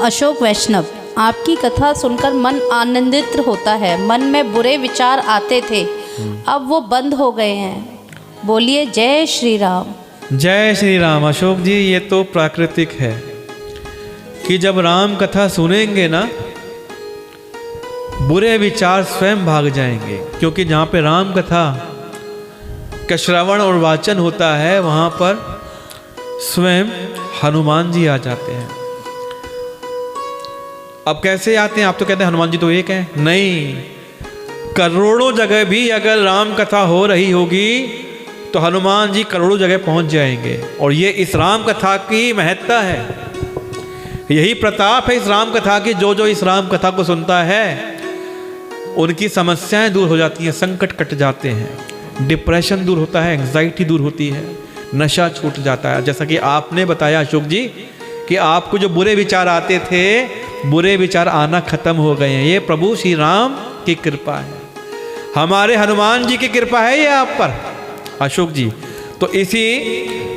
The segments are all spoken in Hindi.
अशोक वैष्णव, आपकी कथा सुनकर मन आनंदित होता है। मन में बुरे विचार आते थे, अब वो बंद हो गए हैं। बोलिए जय श्री राम। जय श्री राम। अशोक जी, ये तो प्राकृतिक है कि जब राम कथा सुनेंगे ना, बुरे विचार स्वयं भाग जाएंगे, क्योंकि जहाँ पे राम कथा का श्रवण और वाचन होता है वहाँ पर स्वयं हनुमान जी आ जाते हैं। अब कैसे आते हैं? आप तो कहते हैं हनुमान जी तो एक हैं। नहीं, करोड़ों जगह भी अगर राम कथा हो रही होगी तो हनुमान जी करोड़ों जगह पहुंच जाएंगे। और ये इस राम कथा की महत्ता है, यही प्रताप है इस राम कथा की। जो जो इस राम कथा को सुनता है उनकी समस्याएं दूर हो जाती हैं, संकट कट जाते हैं, डिप्रेशन दूर होता है, एंग्जाइटी दूर होती है, नशा छूट जाता है। जैसा कि आपने बताया अशोक जी कि आपको जो बुरे विचार आते थे, बुरे विचार आना खत्म हो गए हैं। ये प्रभु श्री राम की कृपा है, हमारे हनुमान जी की कृपा है ये आप पर अशोक जी। तो इसी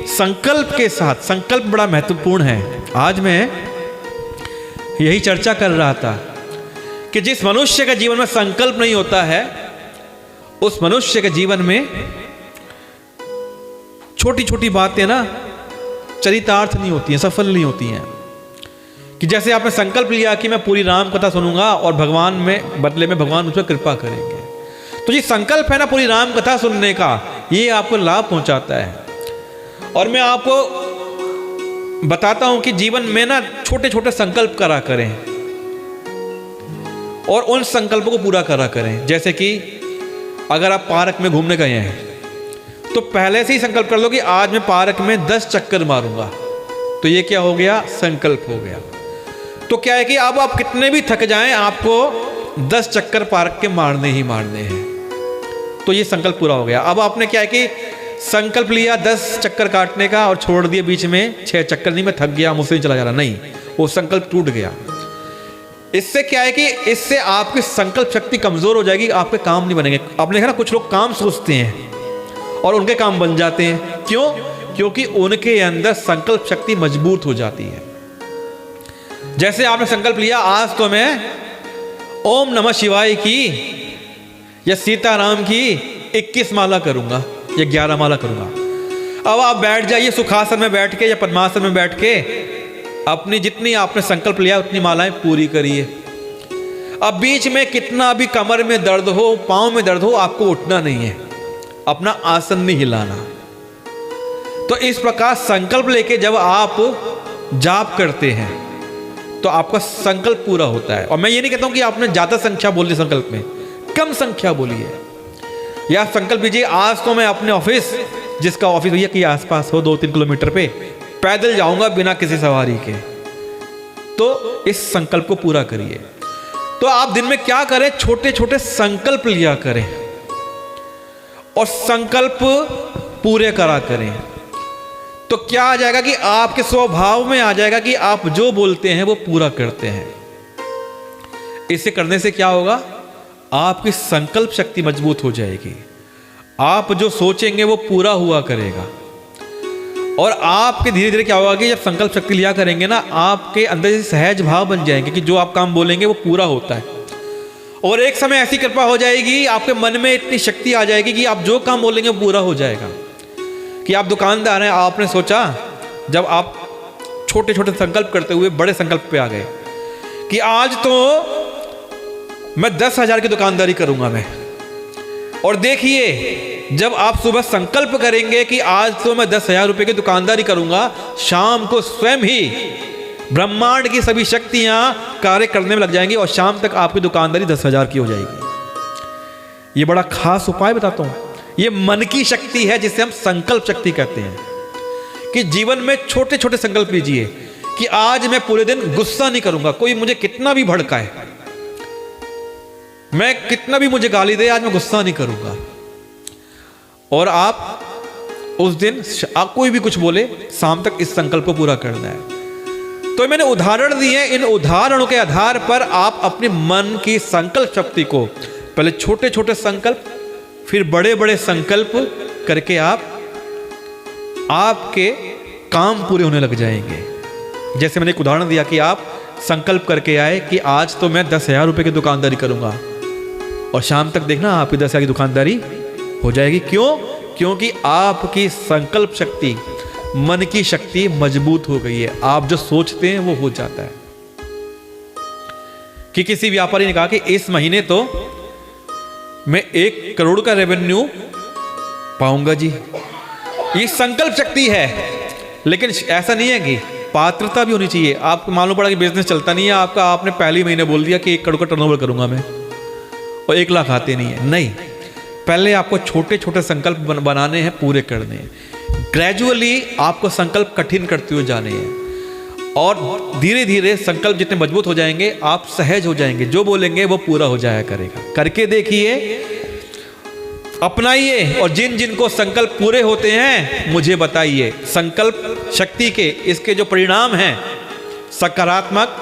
संकल्प के साथ, संकल्प बड़ा महत्वपूर्ण है। आज मैं यही चर्चा कर रहा था कि जिस मनुष्य का जीवन में संकल्प नहीं होता है, उस मनुष्य के जीवन में छोटी छोटी बातें ना चरितार्थ नहीं होती हैं, सफल नहीं होती हैं। कि जैसे आपने संकल्प लिया कि मैं पूरी राम कथा सुनूंगा और भगवान में बदले में भगवान मुझ पर कृपा करेंगे, तो ये संकल्प है ना पूरी राम कथा सुनने का, ये आपको लाभ पहुंचाता है। और मैं आपको बताता हूं कि जीवन में ना छोटे छोटे संकल्प करा करें और उन संकल्पों को पूरा करा करें। जैसे कि अगर आप पार्क में घूमने गए हैं तो पहले से ही संकल्प कर लो कि आज मैं पार्क में 10 चक्कर मारूंगा। तो ये क्या हो गया? संकल्प हो गया। तो क्या है कि अब आप कितने भी थक जाएं, आपको 10 चक्कर पार्क के मारने ही मारने हैं। तो ये संकल्प पूरा हो गया। अब आपने क्या है कि संकल्प लिया 10 चक्कर काटने का और छोड़ दिया बीच में 6 चक्कर, नहीं मैं थक गया, मुझसे नहीं चला जा रहा, नहीं, वो संकल्प टूट गया। इससे क्या है कि इससे आपकी संकल्प शक्ति कमजोर हो जाएगी, आपके काम नहीं बनेंगे। आपने देखा ना, कुछ लोग काम सोचते हैं और उनके काम बन जाते हैं। क्यों? क्योंकि उनके अंदर संकल्प शक्ति मजबूत हो जाती है। जैसे आपने संकल्प लिया आज तो मैं ओम नमः शिवाय की या सीताराम की 21 माला करूंगा या 11 माला करूंगा। अब आप बैठ जाइए सुखासन में बैठ के या पद्मासन में बैठ के, अपनी जितनी आपने संकल्प लिया उतनी मालाएं पूरी करिए। अब बीच में कितना भी कमर में दर्द हो, पांव में दर्द हो, आपको उठना नहीं है, अपना आसन नहीं हिलाना। तो इस प्रकार संकल्प लेके जब आप जाप करते हैं तो आपका संकल्प पूरा होता है। और मैं ये नहीं कहता हूं कि आपने ज्यादा संख्या बोली संकल्प में, कम संख्या बोलिए। या संकल्प लीजिए आज तो मैं अपने ऑफिस, जिसका ऑफिस भैया के आसपास हो 2-3 किलोमीटर पे, पैदल जाऊंगा बिना किसी सवारी के। तो इस संकल्प को पूरा करिए। तो आप दिन में क्या करें? छोटे छोटे संकल्प लिया करें और संकल्प पूरे करा करें। तो क्या आ जाएगा कि आपके स्वभाव में आ जाएगा कि आप जो बोलते हैं वो पूरा करते हैं। इसे करने से क्या होगा? आपकी संकल्प शक्ति मजबूत हो जाएगी। आप जो सोचेंगे वो पूरा हुआ करेगा। और आपके धीरे धीरे क्या होगा कि जब संकल्प शक्ति लिया करेंगे ना, आपके अंदर से सहज भाव बन जाएंगे कि जो आप काम बोलेंगे वो पूरा होता है। और एक समय ऐसी कृपा हो जाएगी, आपके मन में इतनी शक्ति आ जाएगी कि आप जो काम बोलेंगे वो पूरा हो जाएगा। कि आप दुकानदार हैं, आपने सोचा, जब आप छोटे छोटे संकल्प करते हुए बड़े संकल्प पे आ गए कि आज तो मैं 10,000 की दुकानदारी करूंगा मैं। और देखिए, जब आप सुबह संकल्प करेंगे कि आज तो मैं 10,000 रुपए की दुकानदारी करूंगा, शाम को स्वयं ही ब्रह्मांड की सभी शक्तियां कार्य करने में लग जाएंगी और शाम तक आपकी दुकानदारी 10,000 की हो जाएगी। ये बड़ा खास उपाय बताता हूं। ये मन की शक्ति है जिसे हम संकल्प शक्ति कहते हैं। कि जीवन में छोटे छोटे संकल्प लीजिए कि आज मैं पूरे दिन गुस्सा नहीं करूंगा, कोई मुझे कितना भी भड़काए, मैं कितना भी मुझे गाली दे, आज मैं गुस्सा नहीं करूंगा। और आप उस दिन कोई भी कुछ बोले, शाम तक इस संकल्प को पूरा करना है। तो मैंने उदाहरण दिए, इन उदाहरणों के आधार पर आप अपने मन की संकल्प शक्ति को, पहले छोटे छोटे संकल्प, फिर बड़े बड़े संकल्प करके आपके काम पूरे होने लग जाएंगे। जैसे मैंने एक उदाहरण दिया कि आप संकल्प करके आए कि आज तो मैं 10,000 रुपये की दुकानदारी करूँगा, और शाम तक देखना आपकी 10,000 की दुकानदारी हो जाएगी। क्यों? क्योंकि आपकी संकल्प शक्ति, मन की शक्ति मजबूत हो गई है। आप जो सोचते हैं वो हो जाता है। कि किसी व्यापारी ने कहा कि इस महीने तो मैं 1 करोड़ का रेवेन्यू पाऊंगा जी। ये संकल्प शक्ति है, लेकिन ऐसा नहीं है कि पात्रता भी होनी चाहिए। आपको मालूम पड़ा कि बिजनेस चलता नहीं है आपका, आपने पहले महीने बोल दिया कि 1 करोड़ का टर्नओवर करूंगा मैं और 1 लाख आते नहीं है। नहीं, पहले आपको छोटे छोटे संकल्प बनाने हैं, पूरे करने हैं। ग्रेजुअली आपको संकल्प कठिन करते हुए जाने हैं, और धीरे धीरे संकल्प जितने मजबूत हो जाएंगे आप सहज हो जाएंगे। जो बोलेंगे वो पूरा हो जाया करेगा। करके देखिए, अपनाइए, और जिन जिन को संकल्प पूरे होते हैं मुझे बताइए। संकल्प शक्ति के इसके जो परिणाम हैं सकारात्मक,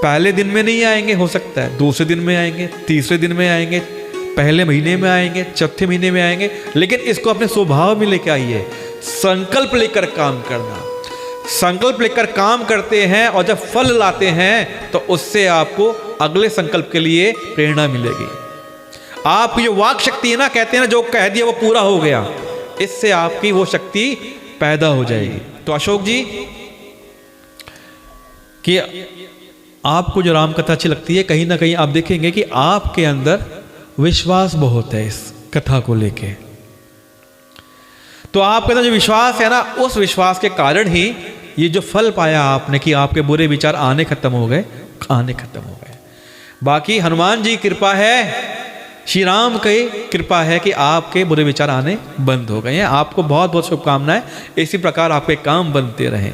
पहले दिन में नहीं आएंगे, हो सकता है दूसरे दिन में आएंगे, तीसरे दिन में आएंगे, पहले महीने में आएंगे, चौथे महीने में आएंगे, लेकिन इसको अपने स्वभाव में लेकर आइए। संकल्प लेकर काम करना, संकल्प लेकर काम करते हैं और जब फल लाते हैं तो उससे आपको अगले संकल्प के लिए प्रेरणा मिलेगी। आप ये वाक शक्ति है ना, कहते हैं ना जो कह दिया वो पूरा हो गया, इससे आपकी वो शक्ति पैदा हो जाएगी। तो अशोक जी कि आपको जो राम कथा अच्छी लगती है, कहीं ना कहीं आप देखेंगे कि आपके अंदर विश्वास बहुत है इस कथा को लेके। तो आपके अंदर जो विश्वास है ना, उस विश्वास के कारण ही ये जो फल पाया आपने कि आपके बुरे विचार आने खत्म हो गए। बाकी हनुमान जी की कृपा है, श्री राम की कृपा है कि आपके बुरे विचार आने बंद हो गए हैं। आपको बहुत बहुत शुभकामनाएं। इसी प्रकार आपके काम बनते रहें।